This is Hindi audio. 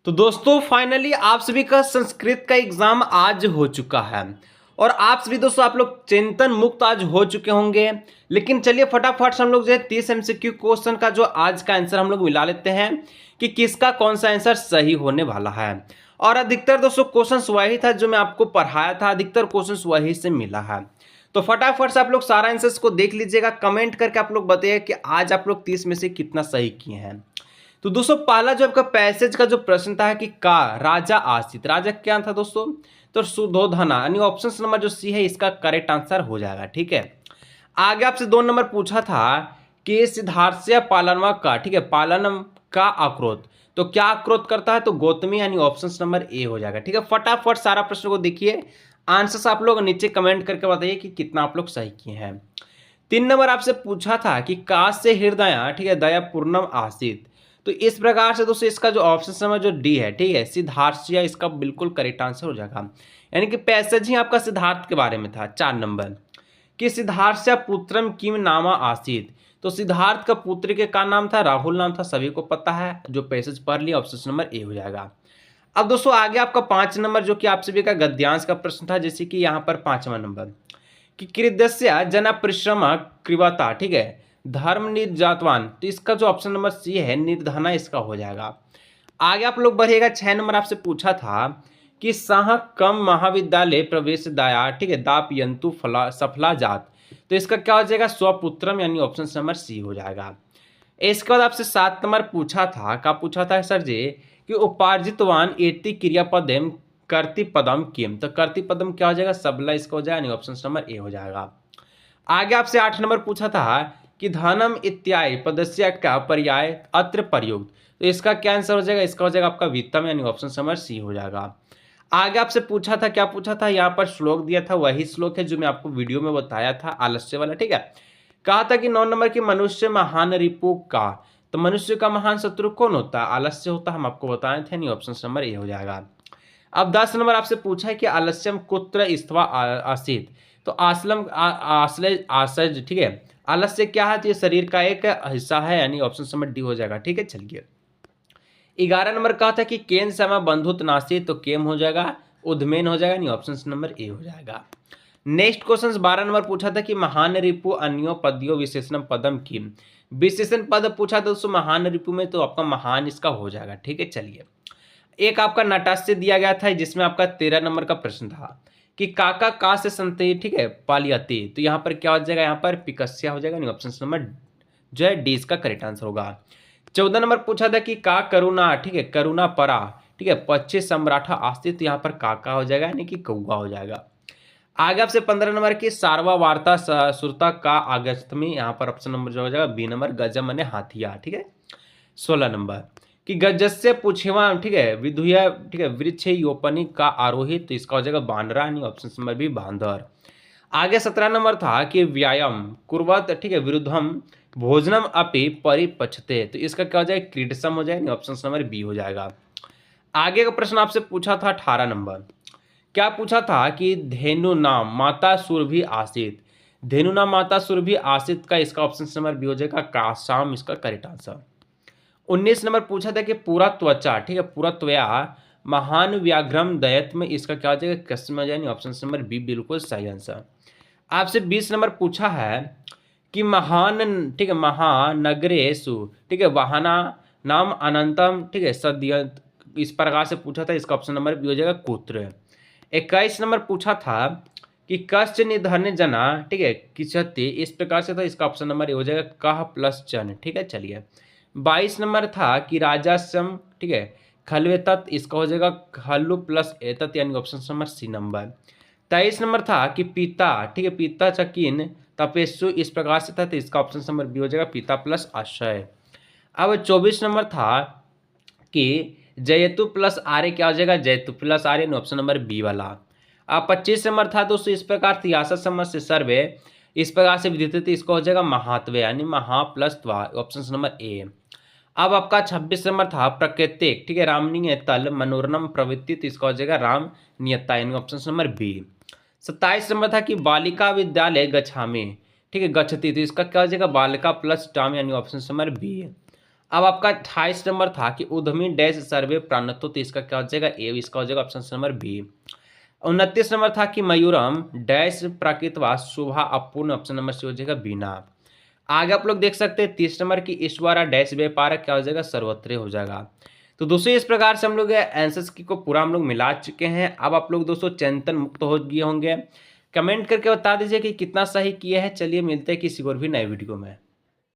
तो दोस्तों फाइनली आप सभी का संस्कृत का एग्जाम आज हो चुका है और आप सभी दोस्तों आप लोग चिंतन मुक्त आज हो चुके होंगे। लेकिन चलिए फटाफट से हम लोग जो है 30 एमसीक्यू क्वेश्चन का जो आज का आंसर हम लोग मिला लेते हैं कि किसका कौन सा आंसर सही होने वाला है। और अधिकतर दोस्तों क्वेश्चन वही था जो मैं आपको पढ़ाया था, अधिकतर क्वेश्चन वही से मिला है। तो फटाफट से आप लोग सारा आंसर्स को देख लीजिएगा, कमेंट करके आप लोग बताइए कि आज आप लोग 30 में से कितना सही किए हैं। तो दोस्तों पहला जो आपका पैसेज का जो प्रश्न था कि का राजा आसित, राजा क्या था दोस्तों, तो सुधोधना, यानी ऑप्शन नंबर जो सी है इसका करेक्ट आंसर हो जाएगा। ठीक है, आगे आपसे 2 नंबर पूछा था कि सिद्धार्थ्य पालनवा का, ठीक है, पालनम का आक्रोध, तो क्या आक्रोध करता है, तो गौतमी, यानी ऑप्शन नंबर ए हो जाएगा। ठीक है, फटाफट सारा प्रश्न को देखिए, आंसर्स आप लोग नीचे कमेंट करके बताइए कि कितना आप लोग सही किए हैं। 3 नंबर आपसे पूछा था कि का से हृदय, ठीक है, दया पूर्णम आसित, तो इस प्रकार से दोस्तों इसका जो ऑप्शन नंबर जो डी है, ठीक है, सिद्धार्थ्य, इसका बिल्कुल करेक्ट आंसर हो जाएगा। यानी कि पैसेज ही आपका सिद्धार्थ के बारे में था। 4 नंबर कि सिद्धार्थ्य पुत्रम किम नामा आसित, तो सिद्धार्थ का पुत्र के का नाम था, राहुल नाम था, सभी को पता है, जो पैसेज पढ़ लिया ऑप्शन नंबर ए हो जाएगा। अब दोस्तों आगे आपका 5 नंबर जो कि आप सभी का गद्यांश का प्रश्न था, जैसे कि यहाँ पर 5वां नंबर कि कृदस्य जना परिश्रम कृवता, ठीक है, धर्म निर्जातवान, तो इसका जो ऑप्शन नंबर सी है निर्धना इसका हो जाएगा। आगे आप लोग बढ़िएगा, 6 नंबर आपसे पूछा था कि सह कम महाविद्यालय प्रवेश दाया, ठीक है, दापयंतु फला सफला जात, तो इसका क्या हो जाएगा, स्वपुत्रम, यानी ऑप्शन नंबर सी हो जाएगा। इसके बाद आपसे 7 नंबर पूछा था, क्या पूछा था सर जी, कि उपार्जितवान एति क्रियापदम कर्ति पदम किम, तो कर्ति पदम क्या हो जाएगा, सबला इसका हो जाएगा, यानी ऑप्शन नंबर ए हो जाएगा। आगे आपसे 8 नंबर पूछा था कि धनम इत्यादि पदस्य का पर्याय अत्र प्रयुक्त, तो इसका क्या आंसर हो जाएगा, इसका हो जाएगा आपका वित्तम, यानी ऑप्शन नंबर सी हो जाएगा। आगे आपसे पूछा था, क्या पूछा था, यहाँ पर श्लोक दिया था, वही श्लोक है जो मैं आपको वीडियो में बताया था, आलस्य वाला। ठीक है, कहा था कि 9 नंबर की मनुष्य महान रिपु का, तो मनुष्य का महान शत्रु कौन होता है, आलस्य होता है, हम आपको बताए थे, नहीं ऑप्शन नंबर ए हो जाएगा। अब 10 नंबर आपसे पूछा है कि आलस्यम कुत्र स्त्वा आसित, तो आसलम आश्रय आश्रय, ठीक है, आलस्य क्या है, तो ये शरीर का एक हिस्सा है, यानी ऑप्शन नंबर डी हो जाएगा। ठीक है, चलिए 11 नंबर कहा था कि केन समा बंधुत नासी, तो केम हो जाएगा, उद्मेन हो जाएगा, नहीं ऑप्शन नंबर ए हो जाएगा। नेक्स्ट क्वेश्चन 12 नंबर पूछा था कि महान रिपु अन्यो पद्यो विशेषण पदम किम, विशेषण पद पूछा था दोस्तों महान रिपु में, तो आपका महान इसका हो जाएगा। ठीक है, चलिए एक आपका नटास्य दिया गया था जिसमें आपका 13 नंबर का प्रश्न था कि काका का से संतति, ठीक है, पालियाती, तो यहाँ पर क्या हो जाएगा, यहाँ पर पिकस्या हो जाएगा, नहीं ऑप्शन नंबर जो है डी इसका करेक्ट आंसर होगा। 14 नंबर पूछा था कि का करुणा, ठीक है, करुणा परा, ठीक है, पच्चे सम्राठा आस्तित, तो यहाँ पर काका हो जाएगा, यानी कि कौआ हो जाएगा। आगे आपसे 15 नंबर की सारवा वार्ता सुरता का अगस्त में, यहाँ पर ऑप्शन नंबर जो हो जाएगा बी नंबर, गजम माने हाथिया। ठीक है, 16 नंबर कि गजस्य पूछेवा, ठीक है, विधुया, ठीक है, वृक्ष योपनी का आरोहित, तो इसका हो जाएगा बांदरा, यानी ऑप्शन नंबर बी बांदर। आगे 17 नंबर था कि व्यायाम कुर्वत, ठीक है, विरुद्धम भोजनम अपि परिपचते, तो इसका क्या हो जाएगा, क्रीडसम हो जाएगा, ऑप्शन नंबर बी हो जाएगा। आगे का प्रश्न आपसे पूछा था 18 नंबर, क्या पूछा था कि धेनु नाम माता सुरभि आसित, धेनु नाम माता सुरभि आसित का इसका ऑप्शन नंबर बी हो जाएगा, काशाम इसका करेक्ट आंसर। 19 नंबर पूछा था कि पूरा त्वचा, ठीक है, पूरा त्वया महान व्याघ्रम दयत में, इसका क्या हो जाएगा, कस्म हो जाएगा, ऑप्शन नंबर बी बिल्कुल सही आंसर। आपसे 20 नंबर पूछा है कि महान, ठीक है, महानगरेशु, ठीक है, वाहना नाम अनंतम, ठीक है, सद्य, इस प्रकार से पूछा था, इसका ऑप्शन नंबर बी हो जाएगा कुत्र। 21 नंबर पूछा था कि कश्च निधन जना, ठीक है, किचते, इस प्रकार से था, इसका ऑप्शन नंबर ए हो जाएगा कह प्लस चन। ठीक है, चलिए 22 नंबर था कि राजासम, ठीक है, खलवे तत्, इसका हो जाएगा खल्लु प्लस एतत्, यानी option number C number. 23 number था कि पिता, ठीक है, पिता चकिन तपेशु, इस प्रकार से था, तो इसका ऑप्शन नंबर बी हो जाएगा पिता प्लस आशय। अब 24 नंबर था कि जयतु प्लस आर्य, क्या हो जाएगा, जयतु प्लस आर्य, ऑप्शन नंबर बी वाला। अब 25 नंबर था दोस्तों, इस प्रकार थी आशा समझ से सर्वे, इस प्रकार से विदित, इसका हो जाएगा महात्वे, यानी महा प्लस त्वा, ऑप्शन नंबर ए। अब आपका 26 नंबर था प्राकृतिक, ठीक है, रामनीय तल मनोरम प्रवृत्ति, तो इसका हो जाएगा राम नियता, यानी ऑप्शन नंबर बी। 27 नंबर था कि बालिका विद्यालय गच्छामि, ठीक है, गच्छति, तो इसका क्या हो जाएगा, बालिका प्लस टाम, यानी ऑप्शन नंबर बी। अब आपका 28 नंबर था कि उद्यमी डैश सर्वे प्राणत्व, तो इसका क्या हो जाएगा ए, इसका हो जाएगा ऑप्शन नंबर बी। 29 नंबर था कि मयूरम डैश प्राकृतवा शोभा अपूर्ण, ऑप्शन नंबर सी हो जाएगा बीना। आगे आप लोग देख सकते हैं 30 नंबर की ईश्वरा डैश व्यापार, क्या हो जाएगा सर्वत्र हो जाएगा। तो दोस्तों इस प्रकार से हम लोग आंसर्स की को पूरा हम लोग मिला चुके हैं। अब आप लोग दोस्तों चिंतन मुक्त हो गए होंगे। कमेंट करके बता दीजिए कि कितना सही किया है। चलिए मिलते हैं किसी और भी नए वीडियो में।